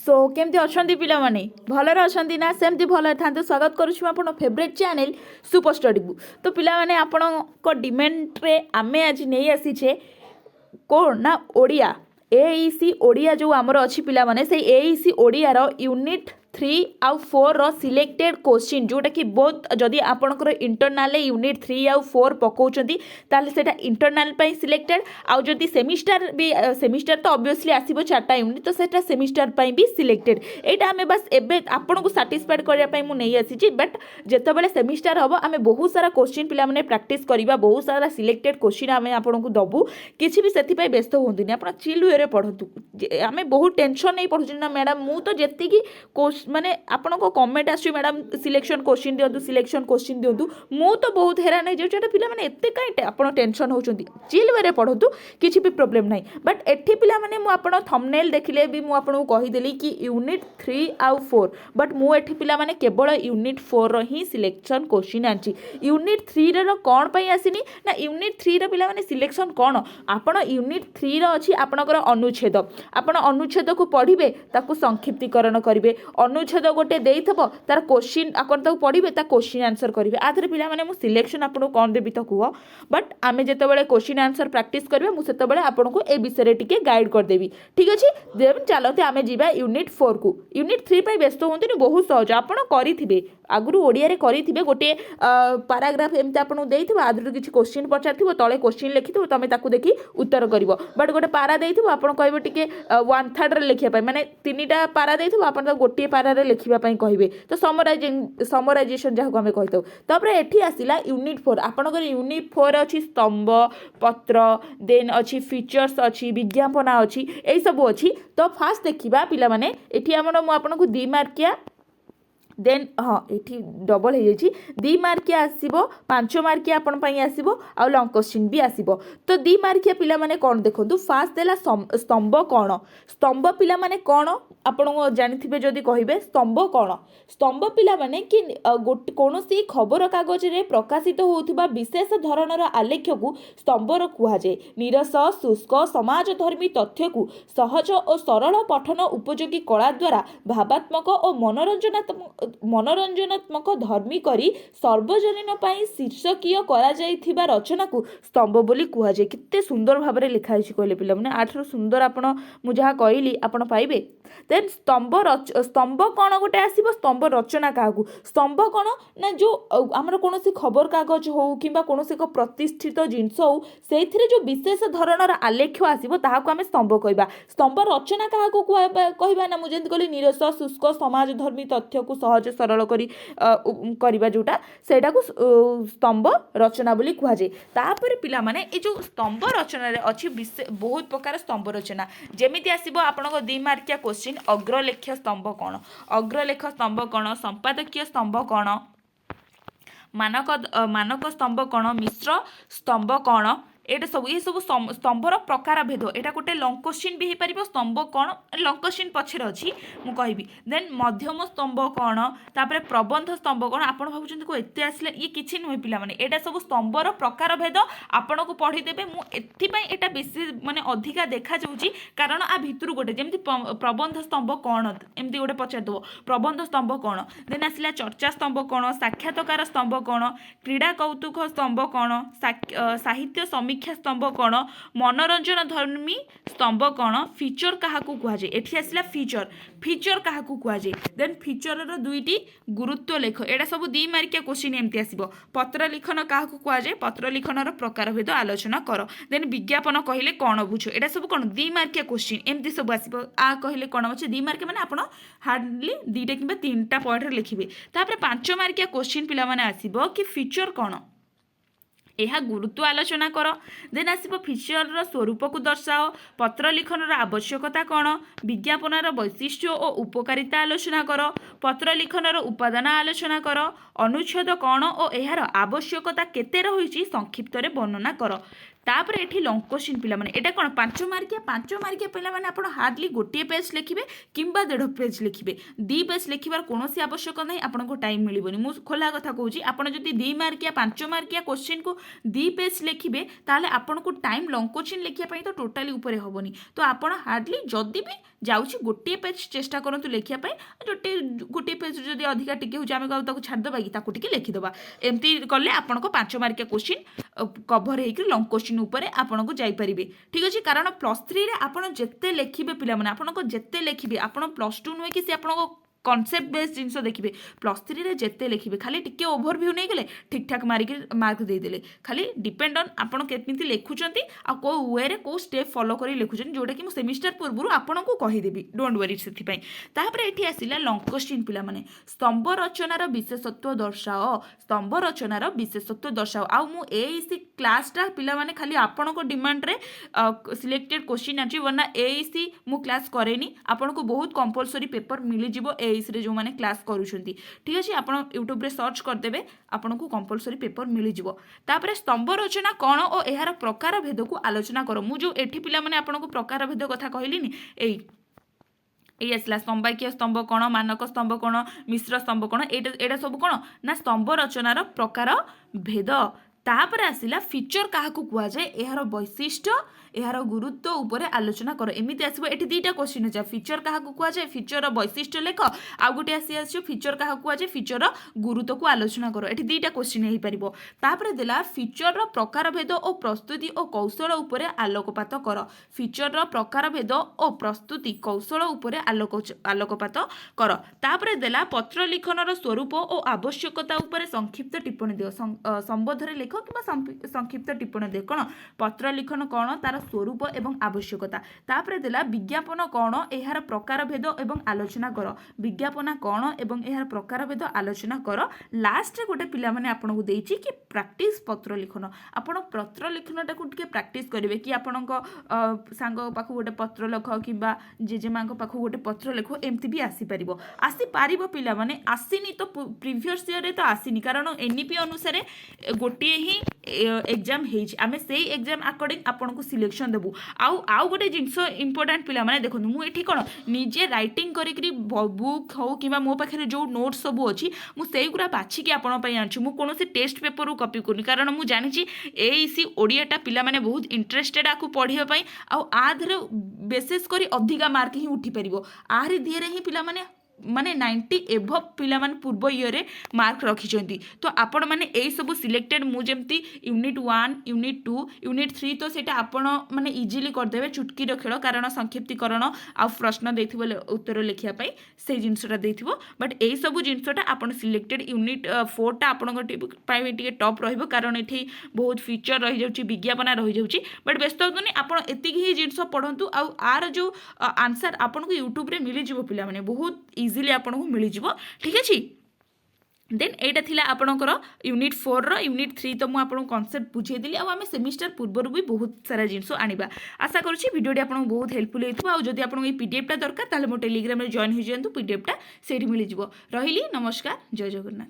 सो केमती अच्छा पिला माने भलरे अच्छा ना सेमती भल था स्वागत करुँ आप फेवरेट चैनल सुपर स्टडी को। तो पिला माने आपण डिमांड रे आमे आज नहीं आसीचे कौन ना ओडिया एईसी ओडिया जो आमर अच्छी पिला माने से एईसी ओडिया रो यूनिट 3 आउ 4 रो सिलेक्टेड क्वेश्चन जोटा कि बहुत जदि आपणकर इंटरनाल यूनिट 3 आउ 4 पकाउछंती ताले सेटा इंटरनाल पई सिलेक्टेड आउ जदि सेमिस्टर भी सेमिस्टर तो ऑब्वियसली आसीबो 4टा यूनिट तो सेटा सेमिस्टर पई भी सिलेक्टेड एटा हमें बस एबे आपनको सैटिस्फाइड करिया पई मु नहीं आसी बट जेतेबेले सेमिस्टर हबो हमें बहुत सारा क्वेश्चन पिला माने प्रैक्टिस करिबा बहुत सारा सिलेक्टेड क्वेश्चन हमें आपनको दबु किछि भी सेति पई व्यस्त होंदिनी आपण चिल वे रे पढंतु हमें बहुत टेंशन नहीं पढुछन ना मैडम मु तो जेति की माने आपण को कमेंट आसु मैडम सिलेक्शन क्वेश्चन दियंतु सिलेक्शन क्वेश्चन दियंतु मु तो बहुत हैरान है जेटा पिला माने एते काई आपण टेंशन होचंती चिल वे रे पढंतु किछि भी प्रॉब्लम नहीं बट एठी पिला माने मु आपण थंबनेल देखिले भी मु आपण को कहि देली कि यूनिट 3 आउ 4 बट मु एठी पिला माने केवल यूनिट 4 रो ही सिलेक्शन क्वेश्चन आंची यूनिट 3 रो कोन पई आसीनी ना यूनिट 3 रो पिला माने सिलेक्शन कोन आपण यूनिट 3 रो अछि आपणकर अनुच्छेद आपण अनुच्छेद को पढिबे ताकू संक्षिप्तीकरण करिवे अनुच्छेद गोटे देइथबो तार क्वेश्चन आपण ताकू पढिबे ता क्वेश्चन आंसर करिवे आधरे पिला माने मु सिलेक्शन आपण कोन देबी तो कुहो बट आमे जेते बेले क्वेश्चन आंसर प्रैक्टिस करबे मु सेते बेले आपण को ए विषय रे टिके गाइड कर देबी ठीक अछि देन चलते आमे जीवा यूनिट 4 को यूनिट 3 पई व्यस्त होंतिनी बहुत सहज आपण करिथिबे आगुरु ओडिया रे करिथिबे गोटे पैराग्राफ एमते आपण देइथिबो आधुरु किछि क्वेश्चन पचारथिबो तळे क्वेश्चन लिखिथिबो तमे ताकू देखि उत्तर करिवो बट गोटे पारा देइथिबो आपण कहबो टिके 1/3 रे लिखिया पई माने तीनिटा पारा देइथिबो आपण तो गोटे पारा रे लिखिबा पई कहिबे तो समराइजेशन जाको हमें कहितौ तबरे एठी आसिला यूनिट 4 आपणकर यूनिट 4 अछि स्तंभ पत्र देन अछि फीचर्स अछि विज्ञापना अछि एई सब अछि तो फास्ट देखिबा पिला माने एठी हमर मु आपनको 2 मार्किया देन हाँ ये डबल हो जाइए 2 मार्किया आसो 5 मार्किया आपण आसो आ लंग क्वेश्चन भी आसो तो 2 मार्किया पिला माने कौन देखो फास्ट देला स्तंभ कौन स्तंभ पिला माने कौन आपण जानिथिबे जदि कहिबे स्तंभ पिला माने कि कोनोसी खबर कागज रे प्रकाशित होउथिबा विशेष धरणर आलेख्य को स्तंभर कुहा जाय निरस शुष्क समाज धर्मी तथ्य को सहज और सरल पठन उपयोगी कला द्वारा भावात्मक और मनोरंजनात्मक धर्मी करी सर्वजनीन पाई शीर्षकीय करा जाइथिबा रचना को स्तंभ बोली कुहा जाय किते सुंदर भाबरे लिखा हिछि कहले पिला माने आठरो सुंदर आपण मु जहा कहली आपण पाइबे देन स्तंभ कौन गोटे आसीबो स्तंभ रचना काकू स्तंभ कौन ना जो आमर कोनोसी खबर कागज हो किंबा कोनोसी को प्रतिष्ठित जिंस हो सेथिरे जो विशेष धरणर आलेख्य आसीबो ताहाको आमे स्तंभ कहबा स्तंभ रचना काकू कहबा ना मु जेंति कहली निरस शुष्क समाज धर्मी तथ्य को सहज सरल करी करबा जोटा सेटा को स्तंभ रचना बोली कुहा जाय तापर पिला माने ए जो स्तंभ रचना रे अछि बहुत प्रकार स्तंभ रचना जेमिति आसीबो आपनको 2 मार्किया क्वेश्चन अग्रलेख्य स्तंभ कौन अग्रलेख स्तंभ कौन संपादकीय स्तंभ कौन मानक स्तंभ कौन मिश्र स्तंभ कौन एटा सब ये सब स्तंभर प्रकार भेद एटा गोटे लंग क्वेश्चन भी हो स्तंभ कौन लंग क्वेश्चन पछरे अछि मु कहबी देन मध्यम स्तंभ कौन तापर प्रबंध स्तंभ कौन आपण भाबुचंती को एते आसले ये किछि नुहे पिला माने एटा सब स्तंभर प्रकार भेद आपण को पढी देबे मु एथि पई एटा बेसी माने अधिका देखा जाउची कारण आ भितरु गोटे जेमति प्रबंध स्तंभ कौन एमति गोटे पछर दो प्रबंध स्तंभ कौन देन आसला चर्चा स्तंभ कौन साक्षात्कार स्तंभ कौन क्रीडा कौतुक स्तंभ कौन साहित्य समीक्षा स्तंभ कौन मनोरंजन धर्मी स्तंभ कौन फीचर क्या कहुए एठी आसला फीचर क्या कहुए देन फीचर दुईटी गुरुत्व लेख एटा सब 2 मार्किया क्वेश्चन एमती आसीबो पत्र लिखन क्या कहुए पत्र लिखनर प्रकार भेद आलोचना कर देन विज्ञापन कहले कौन बुझ एटा सब कौन 2 मार्किया क्वेश्चन एमती सब आसीबो आ कहले कौन अच्छे 2 मार्किया माने आपण हार्डली 2टा कि 3टा पॉइंट रे लिखिबे तापर 5 मार्किया क्वेश्चन पिला माने आसीबो कि फीचर कौन यह गुरुत्व आलोचना कर देन आसो फीचर स्वरूप को दर्शाओ पत्र लिखनर आवश्यकता कौन विज्ञापनर वैशिष्ट्य और उपकारिता आलोचना कर पत्र लिखनर उपादान आलोचना कर अनुच्छेद कौन और यार आवश्यकता केते रही संक्षिप्त वर्णना कर तापर एठी लंग क्वेश्चन पिला माने एटा कोन 5 मार्किया पिला माने आपण हार्डली गोटे पेज लिखिबे किंबा 1.5 पेज लिखिबे 2 पेज लिखिबार कोनोसी आवश्यक नै आपण को टाइम मिलिबोनी मु खोला कथा कहूची आपण जदी 2 मार्किया 5 मार्किया क्वेश्चन को 2 पेज लिखिबे ताले आपण को टाइम लंग क्वेश्चन लिखिया पई तो टोटली ऊपर होबोनी तो आपण हार्डली जदी भी जाऊँगी गोटे पेज चेष्टा करूँ लिखापी गोटे पेज जब अधिका टिके हो आम छाड़देवा कि ताकू टिके लिखिदेवा एमती कले आपण 5 मार्किया क्वेश्चन कभर होकर लंग क्वेश्चन उपर आपन को जापारे ठीक अच्छे कारण +3 आपड़ जिते लिखे पे आपको जिते लिखे आप +2 नुहे कि आपको कॉन्सेप्ट बेस्ड जिनस देखिए +3 रे जेते लिखिए खाली टिके ओवरव्यू नहीं गले ठीक ठाक मार्क देदेले खाली डिपेंड ऑन आपन केमती लिखुचंती आ को वे रे को स्टेप फॉलो करी लिखुचंती जोटा कि मु सेमिस्टर पूर्व आपन को कहि देबी डोंट वरी सेथि पई तापर एठी आसिला लॉन्ग क्वेश्चन पिला माने स्तंभ रचनार विशेषत्व दर्शाओ स्तंभ रचनार विशेषत्व दर्शाओ आ मु एईसी क्लासटा पिला माने खाली आपन को डिमांड रे सिलेक्टेड क्वेश्चन आछि वरना एईसी मु क्लास करेनी आपन को बहुत कंपलसरी पेपर मिली जिवो एईसी रे जो माने क्लास करूछंती ठीक अछि आपण YouTube रे सर्च कर देबे आपण को कंपलसरी पेपर मिली जिवो तापर स्तंभ रचना कोन ओ एहार प्रकार भेद को आलोचना करो मु जो एठी पिला माने आपण को प्रकार भेद कथा कहलिनी एई आसला स्तंभाकीय स्तंभ कोण मानक स्तंभ कोण मिश्र स्तंभ कोण एटा सब कोण ना स्तंभ रचनार प्रकार भेद तापर आसिला फीचर क्या कुआ जाए यार वैशिष्ट्य यार गुरुत्व उपर आलोचना कर एमती आसो ये दुईटा क्वेश्चन अच्छे फीचर क्या कुआ जाए फीचर वैशिष्ट्य लेख आउ गोटे आसी फीचर क्या कुआ जाए फीचर गुरुत्व को आलोचना कर ये दुईटा क्वेश्चन हो पार तापर देला फीचर प्रकार भेद और प्रस्तुति और कौशल उपर आलोकपात कर फीचर प्रकार भेद और प्रस्तुति कौशल उपर आलोकपात कर तापर देला पत्र लिखनर स्वरूप और आवश्यकता उपर संक्षिप्त टिप्पणी दियो संबोधन लेख कि संक्षिप्त टिप्पणी दे कौन पत्र लिखन कौन तार स्वरूप एवं आवश्यकता तापर देला विज्ञापन कौन यार प्रकार भेद एवं आलोचना कर विज्ञापन कौन एवं यार प्रकार भेद आलोचना कर लास्ट गोटे पिला माने आपन को देछि कि प्रैक्टिस पत्र लिखन आपन पत्र लिखनटा को टिके प्रैक्टिस करिवे कि आपन को सांग पाखु गोटे पत्र लेख किबा जेजेमा को पाखु गोटे पत्र लेख एमती भी आसी पारिबो पिला माने आसीनी तो प्रीवियस ईयर रे तो आसीनी कारण एनईपी अनुसार गोटे ही एग्जाम हेछि आमे सेही एग्जाम अकॉर्डिंग आपन को सिलेक्शन देबू आउ गोटे जिनस इंपोर्टेंट पिला माने देखो मु एठी कोन निजे राइटिंग करी बुक हो कि मो पाखे जो नोट सब अच्छी मुझे गुरा बाछिकी आपंपाई आनी मु कौन टेस्ट पेपर रू कॉपी करनी कारण मुझे जानी एईसी ओडियाटा पिला माने बहुत इंटरेस्टेड आपको पढ़ाई आधे विशेष कर अधिका मार्क ही उठी पार आहरी दिहरे ही पिला माने 90 एभव पिला माने पूर्व ईयर रे मार्क रखिछंती तो आपण माने एई सब सिलेक्टेड मु जेमती यूनिट 1 यूनिट 2 यूनिट 3 तो सेटा आपण माने इजीली कर देबे चुटकी रो खेल कारण संक्षिप्तीकरण आ प्रश्न देथिबो उत्तर लिखिया पई से जिंसटा देथिबो बट एई सब जिंसटा आपण सिलेक्टेड यूनिट 4 टा आपण पाई टिके टॉप रहइबो कारण एठी बहुत फीचर रहि जाउची विज्ञापन रहि जाउची बट व्यस्त होतुनी आपण एतिकी ही जिंस पढंतु आ आर जो आंसर आपण को YouTube रे मिली जिवो पिला माने बहुत इजिली आपन को मिली जिवो ठीक अछि देन एटा थिला आपणकर यूनिट 4 रो यूनिट 3 तो मु आपन कॉन्सेप्ट बुझे दिली आ हमें सेमिस्टर पूर्व भी बहुत सारा जिंस आनिबा आशा करूची वीडियोटी आपन बहुत हेल्पफुल हेतु आ जदी आपन ए पीडीएफ टा दरकार ताले मो टेलीग्राम रे जॉइन हो जंतु पीडीएफ टा सेठी मिली जिवो रहिली नमस्कार जय जगन्नाथ।